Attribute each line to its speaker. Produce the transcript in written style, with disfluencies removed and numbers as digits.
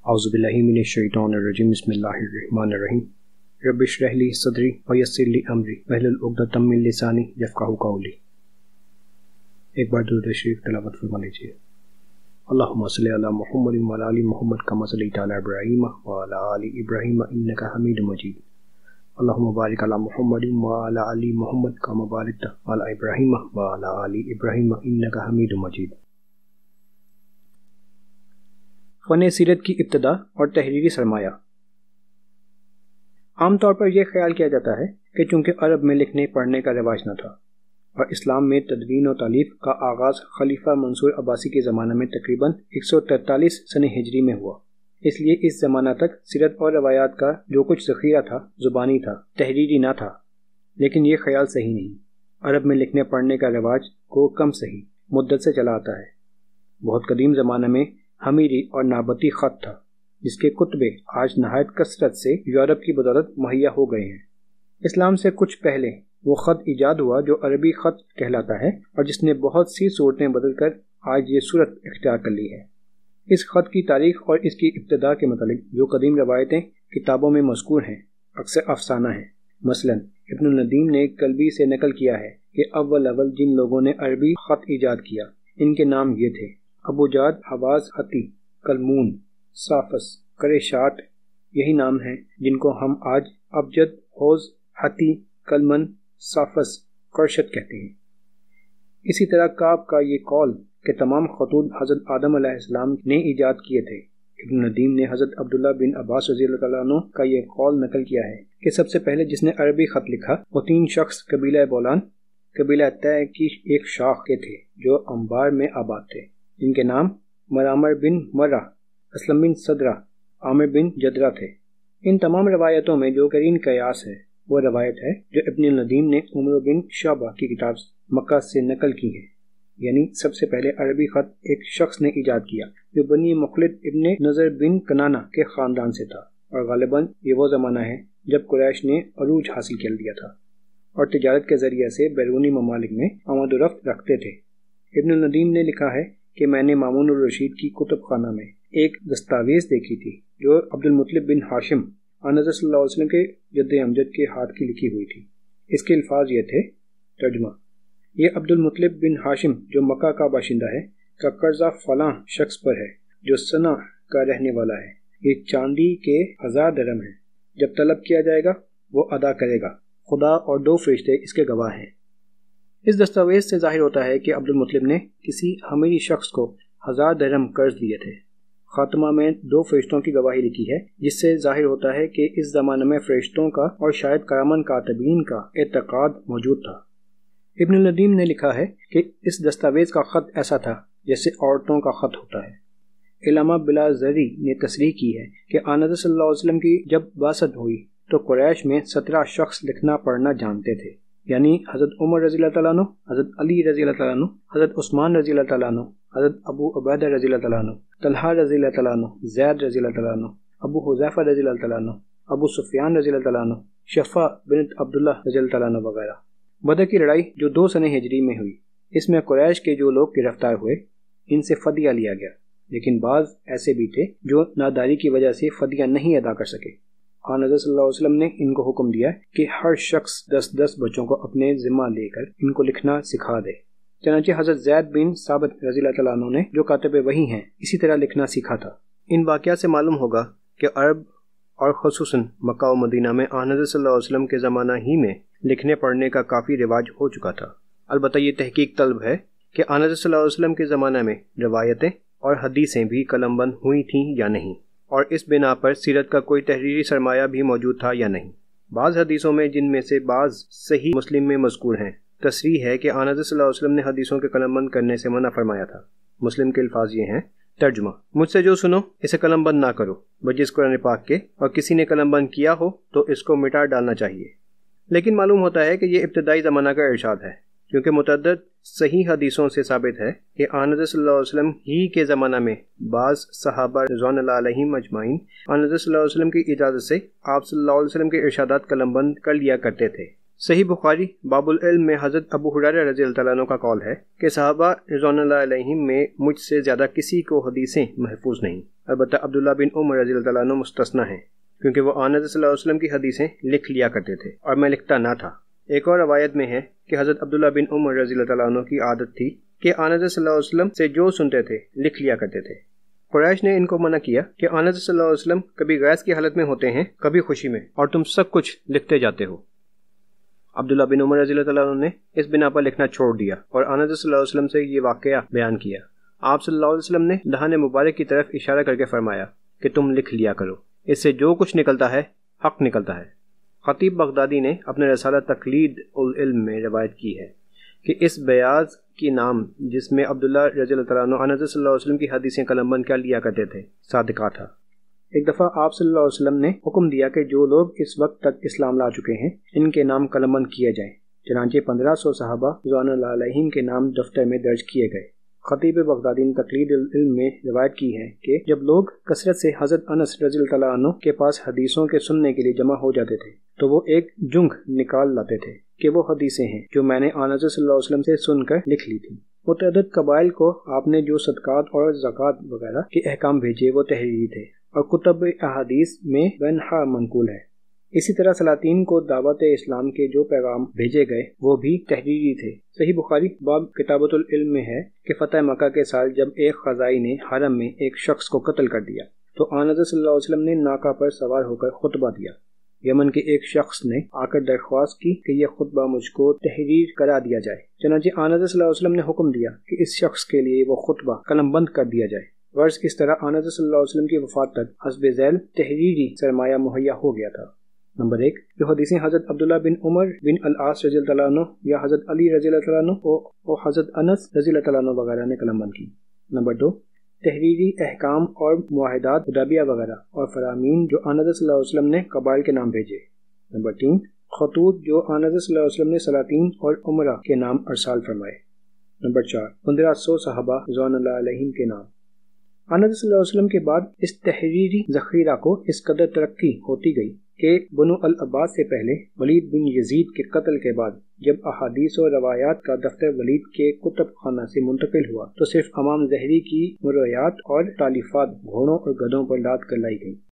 Speaker 1: اعوذ باللہ من الشیطان الرجیم بسم اللہ الرحمن الرحیم رب اشرح لی صدری ویسر لی امری واحلل عقدۃ من لسانی یفقہوا قولی۔ ایک بار درود شریف تلاوت فرما لیجیے۔ اللہم صلی علی محمد وعلی آل محمد کما صلیت علی ابراہیم وعلی آل ابراہیم انک حمید مجید۔ اللہم بارک علی محمد وعلی آل محمد کما بارکت علی ابراہیم وعلی آل ابراہیم انک حمید مجید۔ فن سیرت کی ابتدا اور تحریری سرمایہ۔ عام طور پر یہ خیال کیا جاتا ہے کہ چونکہ عرب میں لکھنے پڑھنے کا رواج نہ تھا اور اسلام میں تدوین و تالیف کا آغاز خلیفہ منصور عباسی کے زمانہ میں تقریباً 143 سنہ ہجری میں ہوا، اس لیے اس زمانہ تک سیرت اور روایات کا جو کچھ ذخیرہ تھا زبانی تھا، تحریری نہ تھا۔ لیکن یہ خیال صحیح نہیں۔ عرب میں لکھنے پڑھنے کا رواج کو کم صحیح مدت سے چلا آتا ہے۔ بہت قدیم زمانہ میں حمیری اور نابتی خط تھا، جس کے کتبے آج نہایت کثرت سے یورپ کی بدولت مہیا ہو گئے ہیں۔ اسلام سے کچھ پہلے وہ خط ایجاد ہوا جو عربی خط کہلاتا ہے اور جس نے بہت سی صورتیں بدل کر آج یہ صورت اختیار کر لی ہے۔ اس خط کی تاریخ اور اس کی ابتدا کے متعلق جو قدیم روایتیں کتابوں میں مذکور ہیں اکثر افسانہ ہیں۔ مثلا ابن الندیم نے کلبی سے نقل کیا ہے کہ اول جن لوگوں نے عربی خط ایجاد کیا ان کے نام یہ تھے: ابو جاد، حواز، حتی، کلمون، صافس، کریشات۔ یہی نام ہیں جن کو ہم آج ابجد، حوز، حتی، کلمن، صافس، کرشت کہتے ہیں۔ اسی طرح کعب کا یہ قول کہ تمام خطوط حضرت آدم علیہ السلام نے ایجاد کیے تھے۔ ابن ندیم نے حضرت عبداللہ بن عباس رضی اللہ تعالیٰ عنہ کا یہ قول نقل کیا ہے کہ سب سے پہلے جس نے عربی خط لکھا وہ 3 شخص قبیلہ بولان، قبیلہ طے کی ایک شاخ کے تھے جو انبار میں آباد تھے۔ ان کے نام مرامر بن مرہ، اسلم بن صدرہ، عامر بن جدرہ تھے۔ ان تمام روایتوں میں جو کرین قیاس ہے وہ روایت ہے جو ابن الندیم نے عمر بن شعبہ کی کتاب مکہ سے نقل کی ہے، یعنی سب سے پہلے عربی خط ایک شخص نے ایجاد کیا جو بنی مخلد ابن نظر بن کنانہ کے خاندان سے تھا، اور غالباً یہ وہ زمانہ ہے جب قریش نے عروج حاصل کر لیا تھا اور تجارت کے ذریعے سے بیرونی ممالک میں آمد و رفت رکھتے تھے۔ ابن الندیم نے لکھا ہے کہ میں نے مامون الرشید کی کتب خانہ میں ایک دستاویز دیکھی تھی جو عبد المطلب بن ہاشم آنظر صلی اللہ علیہ وسلم کے جد امجد کے ہاتھ کی لکھی ہوئی تھی۔ اس کے الفاظ یہ تھے: ترجمہ: یہ عبد المطلب بن ہاشم جو مکہ کا باشندہ ہے کا قرضہ فلاں شخص پر ہے جو صنع کا رہنے والا ہے۔ یہ چاندی کے 1000 درہم ہے۔ جب طلب کیا جائے گا وہ ادا کرے گا۔ خدا اور 2 فرشتے اس کے گواہ ہیں۔ اس دستاویز سے ظاہر ہوتا ہے کہ عبد المطلب نے کسی حمیری شخص کو 1000 درہم قرض دیے تھے۔ خاتمہ میں 2 فرشتوں کی گواہی لکھی ہے، جس سے ظاہر ہوتا ہے کہ اس زمانے میں فرشتوں کا اور شاید کرامن کاتبین کا اعتقاد موجود تھا۔ ابن الندیم نے لکھا ہے کہ اس دستاویز کا خط ایسا تھا جیسے عورتوں کا خط ہوتا ہے۔ علامہ بلازری نے تصریح کی ہے کہ آنظر صلی اللہ علیہ وسلم کی جب بعثت ہوئی تو قریش میں 17 شخص لکھنا پڑھنا جانتے تھے، یعنی حضرت عمر رضی اللہ تعالیٰ عنہ، حضرت علی رضی اللہ تعالیٰ عنہ، حضرت عثمان رضی اللہ تعالیٰ عنہ، حضرت ابو عبیدہ رضی اللہ تعالیٰ عنہ، طلحہ رضی اللہ تعالیٰ عنہ، زید رضی اللہ تعالیٰ عنہ، ابو حذیفہ رضی اللہ تعالیٰ عنہ، ابو سفیان رضی اللہ تعالیٰ عنہ، شفا بنت عبداللہ رضی اللہ تعالیٰ عنہ وغیرہ۔ بدر کی لڑائی جو 2 سنہ ہجری میں ہوئی، اس میں قریش کے جو لوگ گرفتار ہوئے ان سے فدیہ لیا گیا، لیکن بعض ایسے بھی تھے جو ناداری کی وجہ سے فدیہ نہیں ادا کر سکے۔ آنظر صلی اللہ علیہ وسلم نے ان کو حکم دیا کہ ہر شخص 10 بچوں کو اپنے ذمہ لے کر ان کو لکھنا سکھا دے۔ چنانچہ حضرت زید بن ثابت رضی اللہ تعالیٰ عنہ نے جو کاتب وحی ہیں اسی طرح لکھنا سیکھا تھا۔ ان واقعات سے معلوم ہوگا کہ عرب اور خصوصاً مکہ و مدینہ میں آنظر صلی اللہ علیہ وسلم کے زمانہ ہی میں لکھنے پڑھنے کا کافی رواج ہو چکا تھا۔ البتہ یہ تحقیق طلب ہے کہ آنظر صلی اللہ علیہ وسلم کے زمانہ میں روایتیں اور حدیثیں بھی قلم بند ہوئی تھیں یا نہیں، اور اس بنا پر سیرت کا کوئی تحریری سرمایہ بھی موجود تھا یا نہیں۔ بعض حدیثوں میں، جن میں سے بعض صحیح مسلم میں مذکور ہیں، تصریح ہے کہ آنظر صلی اللہ علیہ وسلم نے حدیثوں کے قلم بند کرنے سے منع فرمایا تھا۔ مسلم کے الفاظ یہ ہیں: ترجمہ: مجھ سے جو سنو اسے قلم بند نہ کرو بجز قرآن پاک کے، اور کسی نے قلم بند کیا ہو تو اس کو مٹا ڈالنا چاہیے۔ لیکن معلوم ہوتا ہے کہ یہ ابتدائی زمانہ کا ارشاد ہے، کیونکہ متعدد صحیح حدیثوں سے ثابت ہے کہ آنظر صلی اللہ علیہ وسلم ہی کے زمانہ میں بعض صحابہ رضوان اللہ علیہم اجمعین آنظر صلی اللہ علیہ وسلم کی اجازت سے آپ صلی اللہ علیہ وسلم کے ارشادات قلم بند کر لیا کرتے تھے۔ صحیح بخاری باب العلم میں حضرت ابو ہریرہ رضی اللہ عنہ کا قول ہے کہ صحابہ رضوان اللہ علیہم میں مجھ سے زیادہ کسی کو حدیثیں محفوظ نہیں۔ البتہ عبداللہ بن عمر رضی اللہ تعالیٰ عنہ مستثنا ہیں، کیونکہ وہ آن حضرت صلی اللہ علیہ وسلم کی حدیثیں لکھ لیا کرتے تھے اور میں لکھتا نہ تھا۔ ایک اور روایت میں ہے کہ حضرت عبداللہ بن عمر رضی اللہ تعالیٰ عنہ کی عادت تھی کہ آن حضرت صلی اللہ علیہ وسلم سے جو سنتے تھے لکھ لیا کرتے تھے۔ قریش نے ان کو منع کیا کہ آن حضرت صلی اللہ علیہ وسلم کبھی غیظ کی حالت میں ہوتے ہیں، کبھی خوشی میں، اور تم سب کچھ لکھتے جاتے ہو۔ عبداللہ بن عمر رضی اللہ تعالیٰ عنہ نے اس بنا پر لکھنا چھوڑ دیا اور آن حضرت صلی اللہ علیہ وسلم سے یہ واقعہ بیان کیا۔ آپ صلی اللہ علیہ وسلم نے دہان مبارک کی طرف اشارہ کر کے فرمایا کہ تم لکھ لیا کرو، اس سے جو کچھ نکلتا ہے حق نکلتا ہے۔ خطیب بغدادی نے اپنے رسالہ تقلید العلم میں روایت کی ہے کہ اس بیاض کی نام جس میں عبداللہ رضی اللہ تعالیٰ عنہ حضرت صلی اللہ علیہ وسلم کی حدیثیں قلم بند کر لیا کرتے تھے، صادقہ تھا۔ ایک دفعہ آپ صلی اللہ علیہ وسلم نے حکم دیا کہ جو لوگ اس وقت تک اسلام لا چکے ہیں ان کے نام قلم بند کیے جائیں، چنانچہ 1500 صحابہ رضوان اللہ علیہم کے نام دفتر میں درج کیے گئے۔ خطیب بغدادی نے تقلید العلم میں روایت کی ہے کہ جب لوگ کثرت سے حضرت انس رضی اللہ تعالیٰ عنہ کے پاس حدیثوں کے سننے کے لیے جمع ہو جاتے تھے تو وہ ایک جنگ نکال لاتے تھے کہ وہ حدیثیں ہیں جو میں نے آن حضرت صلی اللہ علیہ وسلم سے سن کر لکھ لی تھی۔ متعدد قبائل کو آپ نے جو صدقات اور زکوٰۃ وغیرہ کے احکام بھیجے وہ تحریری تھے اور کتب احادیث میں بنہا منقول ہے۔ اسی طرح سلاطین کو دعوت اسلام کے جو پیغام بھیجے گئے وہ بھی تحریری تھے۔ صحیح بخاری باب کتابت العلم میں ہے کہ فتح مکہ کے سال جب ایک خزائی نے حرم میں ایک شخص کو قتل کر دیا تو آن حضرت صلی اللہ علیہ وسلم نے ناکہ پر سوار ہو کر خطبہ دیا۔ یمن کے ایک شخص نے آ کر درخواست کی کہ یہ خطبہ مجھ کو تحریر کرا دیا جائے، چنانچہ آن حضرت صلی اللہ علیہ وسلم نے حکم دیا کہ اس شخص کے لیے وہ خطبہ قلم بند کر دیا جائے۔ غرض اس طرح آن حضرت صلی اللہ علیہ وسلم کی وفات تک حسب ذیل تحریری سرمایہ مہیا ہو گیا تھا۔ نمبر 1، جو حدیثیں حضرت عبداللہ بن عمر بن العاص رضی اللہ عنہ یا حضرت علی رضی اللہ عنہ اور حضرت انس رضی اللہ عنہ وغیرہ نے قلم بند کی۔ نمبر 2، تحریری احکام اور معاہدات حدیبیہ وغیرہ اور فرامین جو آن حضرت صلی اللہ علیہ وسلم نے قبائل کے نام بھیجے۔ نمبر 3، خطوط جو آن حضرت صلی اللہ علیہ وسلم نے سلاطین اور عمرہ کے نام ارسال فرمائے۔ نمبر 4، 1500 صحابہ رضوان اللہ علیہم کے نام۔ آن حضرت صلی اللہ علیہ وسلم کے بعد اس تحریری ذخیرہ کو اس قدر ترقی ہوتی گئی کہ بنو العباس سے پہلے ولید بن یزید کے قتل کے بعد جب احادیث و روایات کا دفتر ولید کے کتب خانہ سے منتقل ہوا تو صرف امام ظہری کی مرویات اور تالیفات گھوڑوں اور گدھوں پر لاد کر لائی گئی۔